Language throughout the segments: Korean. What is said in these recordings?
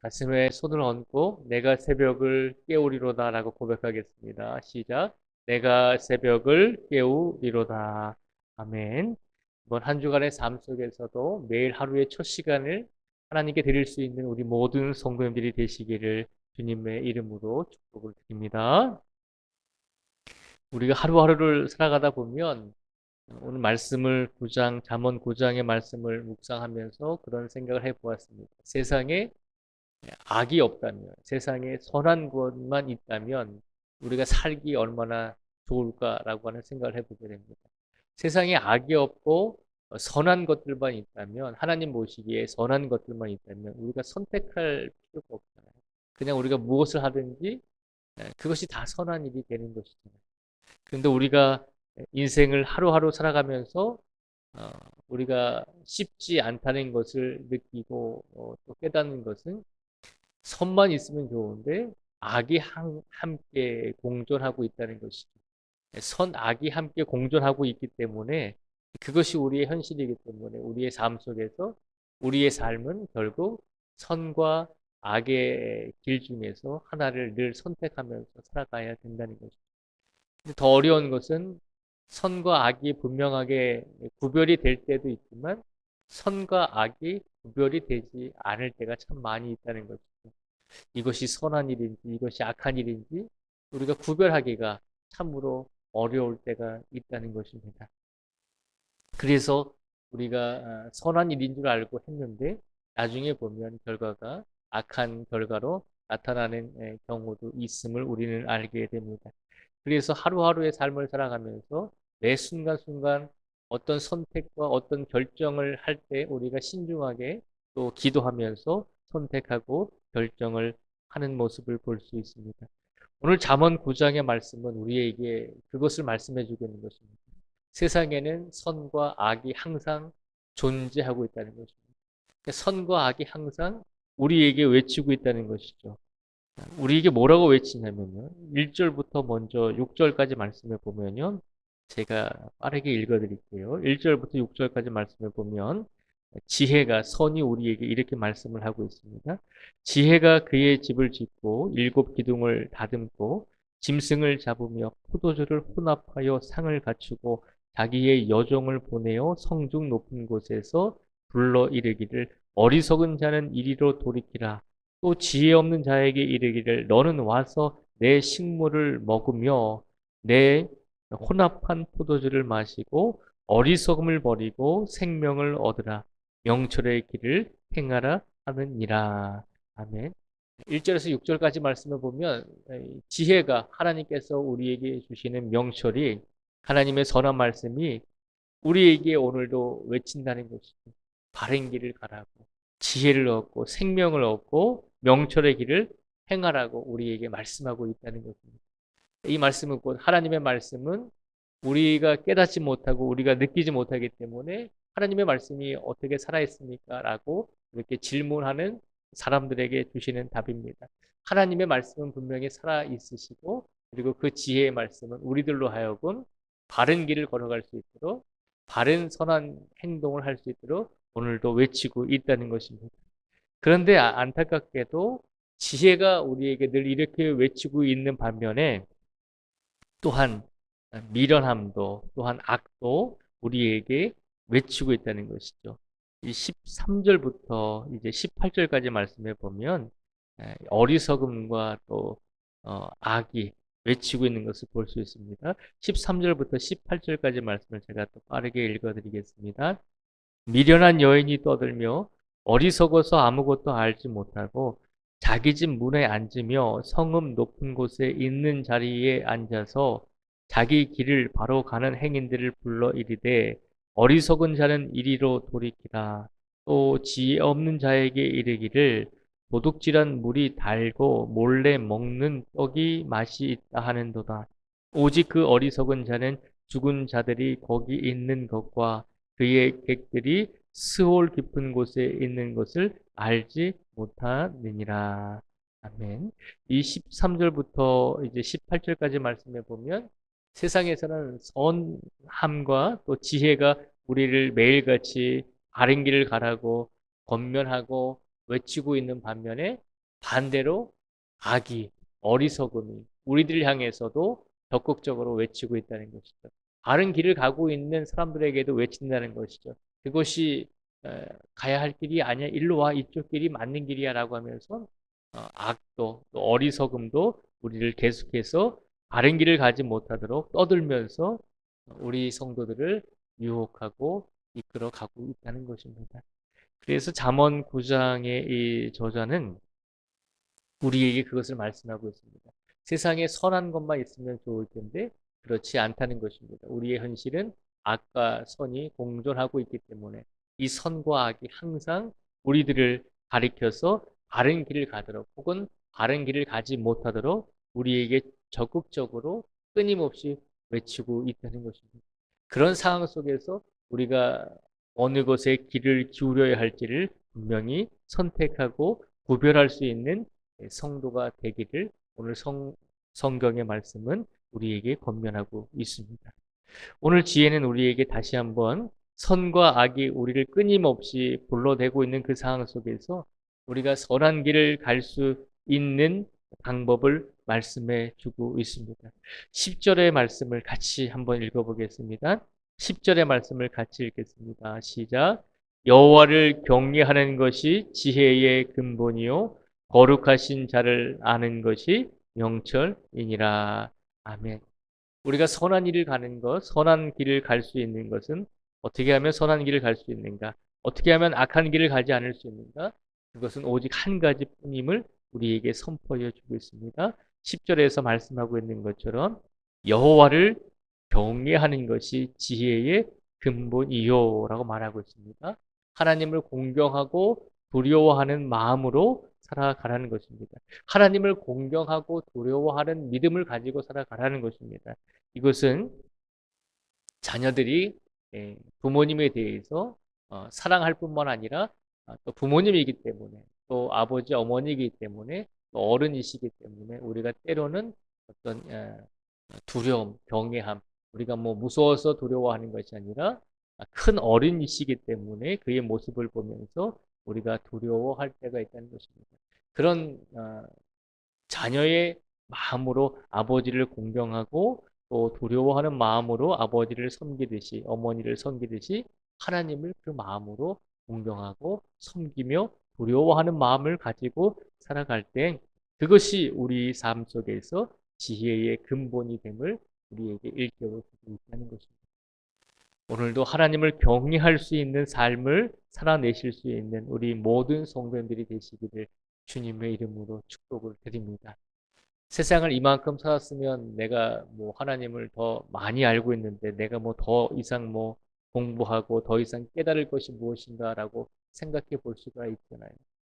가슴에 손을 얹고 내가 새벽을 깨우리로다 라고 고백하겠습니다. 시작. 내가 새벽을 깨우리로다. 아멘. 이번 한 주간의 삶 속에서도 매일 하루의 첫 시간을 하나님께 드릴 수 있는 우리 모든 성도님들이 되시기를 주님의 이름으로 축복을 드립니다. 우리가 하루하루를 살아가다 보면 오늘 말씀을 잠언 9장의 말씀을 묵상하면서 그런 생각을 해보았습니다. 세상에 악이 없다면, 세상에 선한 것만 있다면 우리가 살기 얼마나 좋을까라고 하는 생각을 해보게 됩니다. 세상에 악이 없고 선한 것들만 있다면, 하나님 보시기에 선한 것들만 있다면 우리가 선택할 필요가 없잖아요. 그냥 우리가 무엇을 하든지 그것이 다 선한 일이 되는 것이잖아요. 그런데 우리가 인생을 하루하루 살아가면서 어, 우리가 쉽지 않다는 것을 느끼고 또 깨닫는 것은 선만 있으면 좋은데 악이 함께 공존하고 있다는 것이죠. 악이 함께 공존하고 있기 때문에 그것이 우리의 현실이기 때문에 우리의 삶 속에서 우리의 삶은 결국 선과 악의 길 중에서 하나를 늘 선택하면서 살아가야 된다는 것이죠. 더 어려운 것은 선과 악이 분명하게 구별이 될 때도 있지만 선과 악이 구별이 되지 않을 때가 참 많이 있다는 것이죠. 이것이 선한 일인지 이것이 악한 일인지 우리가 구별하기가 참으로 어려울 때가 있다는 것입니다. 그래서 우리가 선한 일인 줄 알고 했는데 나중에 보면 결과가 악한 결과로 나타나는 경우도 있음을 우리는 알게 됩니다. 그래서 하루하루의 삶을 살아가면서 매 순간순간 어떤 선택과 어떤 결정을 할 때 우리가 신중하게 또 기도하면서 선택하고 결정을 하는 모습을 볼 수 있습니다. 오늘 잠언 9장의 말씀은 우리에게 그것을 말씀해 주고 있는 것입니다. 세상에는 선과 악이 항상 존재하고 있다는 것입니다. 그러니까 선과 악이 항상 우리에게 외치고 있다는 것이죠. 우리에게 뭐라고 외치냐면요. 1절부터 먼저 6절까지 말씀을 보면요. 제가 빠르게 읽어 드릴게요. 1절부터 6절까지 말씀을 보면 지혜가 선이 우리에게 이렇게 말씀을 하고 있습니다. 지혜가 그의 집을 짓고 일곱 기둥을 다듬고 짐승을 잡으며 포도주를 혼합하여 상을 갖추고 자기의 여종을 보내어 성중 높은 곳에서 불러 이르기를 어리석은 자는 이리로 돌이키라. 또 지혜 없는 자에게 이르기를 너는 와서 내 식물을 먹으며 내 혼합한 포도주를 마시고 어리석음을 버리고 생명을 얻으라. 명철의 길을 행하라 하느니라. 아멘. 1절에서 6절까지 말씀을 보면 지혜가 하나님께서 우리에게 주시는 명철이 하나님의 선한 말씀이 우리에게 오늘도 외친다는 것이죠. 바른 길을 가라고 지혜를 얻고 생명을 얻고 명철의 길을 행하라고 우리에게 말씀하고 있다는 것입니다. 이 말씀은 곧 하나님의 말씀은 우리가 깨닫지 못하고 우리가 느끼지 못하기 때문에 하나님의 말씀이 어떻게 살아있습니까? 라고 이렇게 질문하는 사람들에게 주시는 답입니다. 하나님의 말씀은 분명히 살아있으시고 그리고 그 지혜의 말씀은 우리들로 하여금 바른 길을 걸어갈 수 있도록 바른 선한 행동을 할 수 있도록 오늘도 외치고 있다는 것입니다. 그런데 안타깝게도 지혜가 우리에게 늘 이렇게 외치고 있는 반면에 또한 미련함도 또한 악도 우리에게 외치고 있다는 것이죠. 이 13절부터 이제 18절까지 말씀해 보면 어리석음과 또 악이 외치고 있는 것을 볼 수 있습니다. 13절부터 18절까지 말씀을 제가 또 빠르게 읽어드리겠습니다. 미련한 여인이 떠들며 어리석어서 아무것도 알지 못하고 자기 집 문에 앉으며 성읍 높은 곳에 있는 자리에 앉아서 자기 길을 바로 가는 행인들을 불러 이르되 어리석은 자는 이리로 돌이키라. 또 지혜 없는 자에게 이르기를 도둑질한 물이 달고 몰래 먹는 떡이 맛이 있다 하는도다. 오직 그 어리석은 자는 죽은 자들이 거기 있는 것과 그의 객들이 스올 깊은 곳에 있는 것을 알지 못하느니라. 아멘. 이 13절부터 이제 18절까지 말씀해 보면 세상에서는 선함과 또 지혜가 우리를 매일같이 바른 길을 가라고 권면하고 외치고 있는 반면에 반대로 악이, 어리석음이 우리들을 향해서도 적극적으로 외치고 있다는 것이죠. 바른 길을 가고 있는 사람들에게도 외친다는 것이죠. 그것이 가야 할 길이 아니야. 일로 와. 이쪽 길이 맞는 길이야. 라고 하면서 악도 또 어리석음도 우리를 계속해서 바른 길을 가지 못하도록 떠들면서 우리 성도들을 유혹하고 이끌어 가고 있다는 것입니다. 그래서 잠언 9장의 이 저자는 우리에게 그것을 말씀하고 있습니다. 세상에 선한 것만 있으면 좋을 텐데 그렇지 않다는 것입니다. 우리의 현실은 악과 선이 공존하고 있기 때문에 이 선과 악이 항상 우리들을 가리켜서 바른 길을 가도록 혹은 바른 길을 가지 못하도록 우리에게 적극적으로 끊임없이 외치고 있다는 것입니다. 그런 상황 속에서 우리가 어느 것에 길을 기울여야 할지를 분명히 선택하고 구별할 수 있는 성도가 되기를 오늘 성경의 말씀은 우리에게 권면하고 있습니다. 오늘 지혜는 우리에게 다시 한번 선과 악이 우리를 끊임없이 불러대고 있는 그 상황 속에서 우리가 선한 길을 갈 수 있는 방법을 말씀해 주고 있습니다. 10절의 말씀을 같이 한번 읽어보겠습니다. 10절의 말씀을 같이 읽겠습니다. 시작. 여호와를 경외하는 것이 지혜의 근본이요 거룩하신 자를 아는 것이 명철이니라. 아멘. 우리가 선한 일을 가는 것, 선한 길을 갈 수 있는 것은 어떻게 하면 선한 길을 갈 수 있는가? 어떻게 하면 악한 길을 가지 않을 수 있는가? 그것은 오직 한 가지뿐임을 우리에게 선포해 주고 있습니다. 10절에서 말씀하고 있는 것처럼 여호와를 경외하는 것이 지혜의 근본이요라고 말하고 있습니다. 하나님을 공경하고 두려워하는 마음으로 살아가라는 것입니다. 하나님을 공경하고 두려워하는 믿음을 가지고 살아가라는 것입니다. 이것은 자녀들이 부모님에 대해서 사랑할 뿐만 아니라 또 부모님이기 때문에 또 아버지 어머니이기 때문에 또 어른이시기 때문에 우리가 때로는 어떤 두려움, 경외함 우리가 뭐 무서워서 두려워하는 것이 아니라 큰 어른이시기 때문에 그의 모습을 보면서 우리가 두려워할 때가 있다는 것입니다. 그런 자녀의 마음으로 아버지를 공경하고 또 두려워하는 마음으로 아버지를 섬기듯이 어머니를 섬기듯이 하나님을 그 마음으로 공경하고 섬기며 두려워하는 마음을 가지고 살아갈 때 그것이 우리 삶 속에서 지혜의 근본이 됨을 우리에게 일깨워 주고 있다는 것입니다. 오늘도 하나님을 경외할 수 있는 삶을 살아내실 수 있는 우리 모든 성도님들이 되시기를 주님의 이름으로 축복을 드립니다. 세상을 이만큼 살았으면 내가 뭐 하나님을 더 많이 알고 있는데 내가 뭐 더 이상 뭐 공부하고 더 이상 깨달을 것이 무엇인가라고 생각해 볼 수가 있잖아요.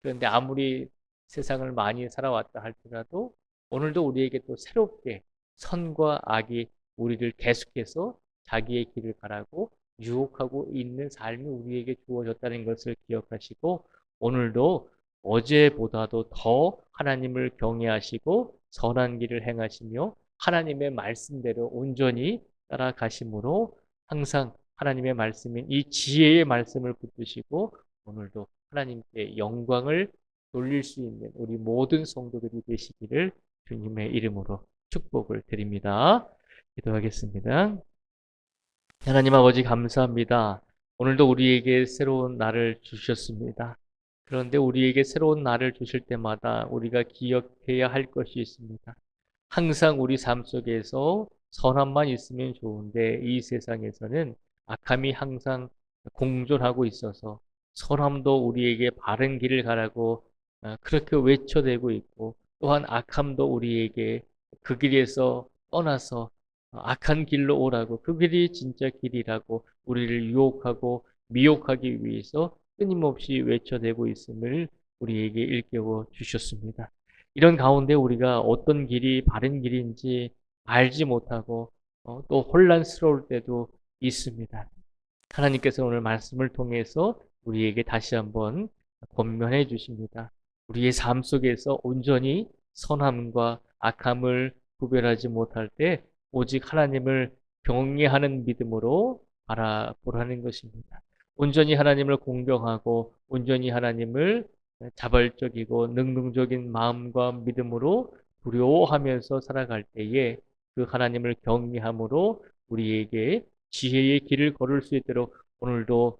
그런데 아무리 세상을 많이 살아왔다 할지라도 오늘도 우리에게 또 새롭게 선과 악이 우리를 계속해서 자기의 길을 가라고 유혹하고 있는 삶이 우리에게 주어졌다는 것을 기억하시고 오늘도 어제보다도 더 하나님을 경외하시고 선한 길을 행하시며 하나님의 말씀대로 온전히 따라가심으로 항상 하나님의 말씀인 이 지혜의 말씀을 붙드시고 오늘도 하나님께 영광을 돌릴 수 있는 우리 모든 성도들이 되시기를 주님의 이름으로 축복을 드립니다. 기도하겠습니다. 하나님 아버지 감사합니다. 오늘도 우리에게 새로운 날을 주셨습니다. 그런데 우리에게 새로운 날을 주실 때마다 우리가 기억해야 할 것이 있습니다. 항상 우리 삶 속에서 선함만 있으면 좋은데 이 세상에서는 악함이 항상 공존하고 있어서 선함도 우리에게 바른 길을 가라고 그렇게 외쳐대고 있고 또한 악함도 우리에게 그 길에서 떠나서 악한 길로 오라고 그 길이 진짜 길이라고 우리를 유혹하고 미혹하기 위해서 끊임없이 외쳐대고 있음을 우리에게 일깨워 주셨습니다. 이런 가운데 우리가 어떤 길이 바른 길인지 알지 못하고 또 혼란스러울 때도 있습니다. 하나님께서 오늘 말씀을 통해서 우리에게 다시 한번 권면해 주십니다. 우리의 삶 속에서 온전히 선함과 악함을 구별하지 못할 때 오직 하나님을 경외하는 믿음으로 바라보라는 것입니다. 온전히 하나님을 공경하고 온전히 하나님을 자발적이고 능동적인 마음과 믿음으로 두려워하면서 살아갈 때에 그 하나님을 경외함으로 우리에게 지혜의 길을 걸을 수 있도록 오늘도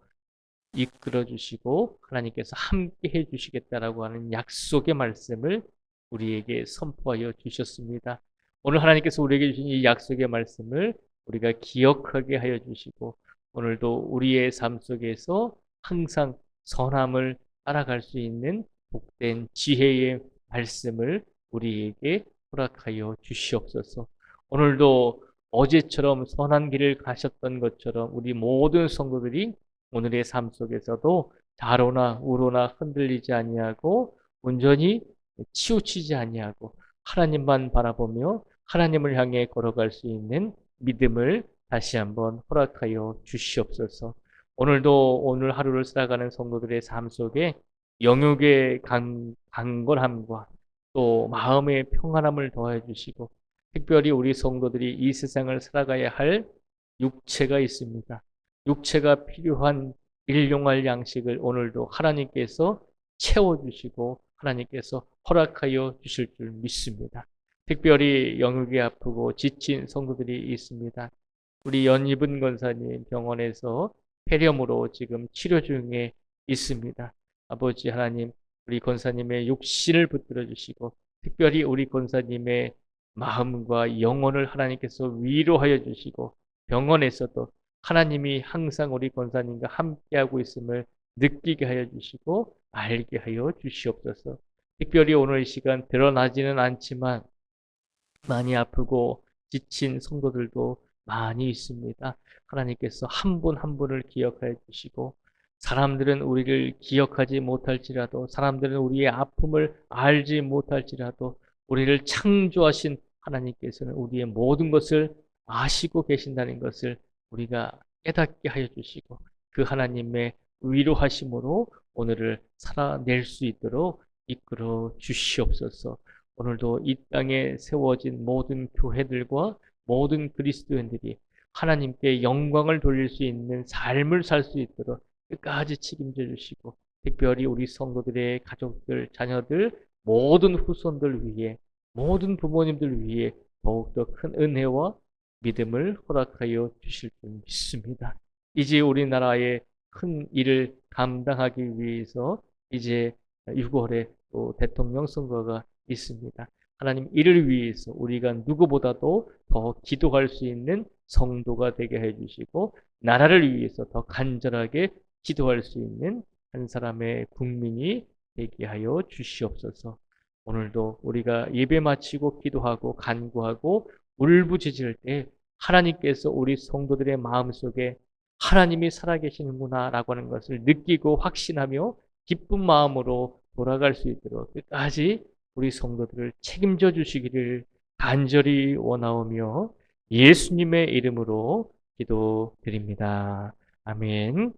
이끌어 주시고 하나님께서 함께 해 주시겠다라고 하는 약속의 말씀을 우리에게 선포하여 주셨습니다. 오늘 하나님께서 우리에게 주신 이 약속의 말씀을 우리가 기억하게 하여 주시고 오늘도 우리의 삶 속에서 항상 선함을 따라갈 수 있는 복된 지혜의 말씀을 우리에게 허락하여 주시옵소서. 오늘도 어제처럼 선한 길을 가셨던 것처럼 우리 모든 성도들이 오늘의 삶 속에서도 좌로나 우로나 흔들리지 아니하고 온전히 치우치지 아니하고 하나님만 바라보며 하나님을 향해 걸어갈 수 있는 믿음을 다시 한번 허락하여 주시옵소서. 오늘도 오늘 하루를 살아가는 성도들의 삶 속에 영육의 강건함과 또 마음의 평안함을 더해 주시고 특별히 우리 성도들이 이 세상을 살아가야 할 육체가 있습니다. 육체가 필요한 일용할 양식을 오늘도 하나님께서 채워주시고 하나님께서 허락하여 주실 줄 믿습니다. 특별히 영육이 아프고 지친 성도들이 있습니다. 우리 연희분 권사님 병원에서 폐렴으로 지금 치료 중에 있습니다. 아버지 하나님, 우리 권사님의 육신을 붙들어 주시고 특별히 우리 권사님의 마음과 영혼을 하나님께서 위로하여 주시고 병원에서도 하나님이 항상 우리 권사님과 함께하고 있음을 느끼게 하여 주시고 알게 하여 주시옵소서. 특별히 오늘 이 시간 드러나지는 않지만 많이 아프고 지친 성도들도 많이 있습니다. 하나님께서 한 분 한 분을 기억하여 주시고 사람들은 우리를 기억하지 못할지라도 사람들은 우리의 아픔을 알지 못할지라도 우리를 창조하신 하나님께서는 우리의 모든 것을 아시고 계신다는 것을 우리가 깨닫게 하여 주시고 그 하나님의 위로하심으로 오늘을 살아낼 수 있도록 이끌어 주시옵소서. 오늘도 이 땅에 세워진 모든 교회들과 모든 그리스도인들이 하나님께 영광을 돌릴 수 있는 삶을 살 수 있도록 끝까지 책임져 주시고 특별히 우리 성도들의 가족들, 자녀들, 모든 후손들 위해 모든 부모님들 위해 더욱더 큰 은혜와 믿음을 허락하여 주실 줄 믿습니다. 이제 우리나라의 큰 일을 감당하기 위해서 이제 6월에 또 대통령 선거가 있습니다. 하나님 이를 위해서 우리가 누구보다도 더 기도할 수 있는 성도가 되게 해주시고 나라를 위해서 더 간절하게 기도할 수 있는 한 사람의 국민이 되게 하여 주시옵소서. 오늘도 우리가 예배 마치고 기도하고 간구하고 울부짖을 때 하나님께서 우리 성도들의 마음속에 하나님이 살아계시는구나 라고 하는 것을 느끼고 확신하며 기쁜 마음으로 돌아갈 수 있도록 끝까지 우리 성도들을 책임져 주시기를 간절히 원하오며 예수님의 이름으로 기도드립니다. 아멘.